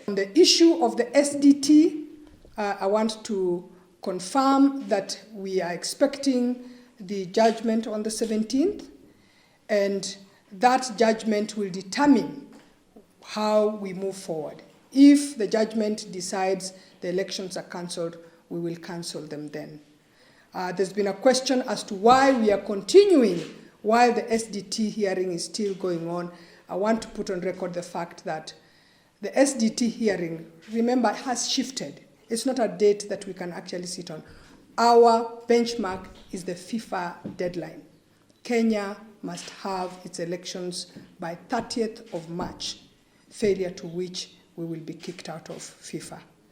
On the issue of the SDT, I want to confirm that we are expecting the judgment on the 17th, and that judgment will determine how we move forward. If the judgment decides the elections are cancelled, we will cancel them then. There's been a question as to why we are continuing while the SDT hearing is still going on. I want to put on record the fact that the SDT hearing, remember, has shifted. It's not a date that we can actually sit on. Our benchmark is the FIFA deadline. Kenya must have its elections by 30th of March, failure to which we will be kicked out of FIFA.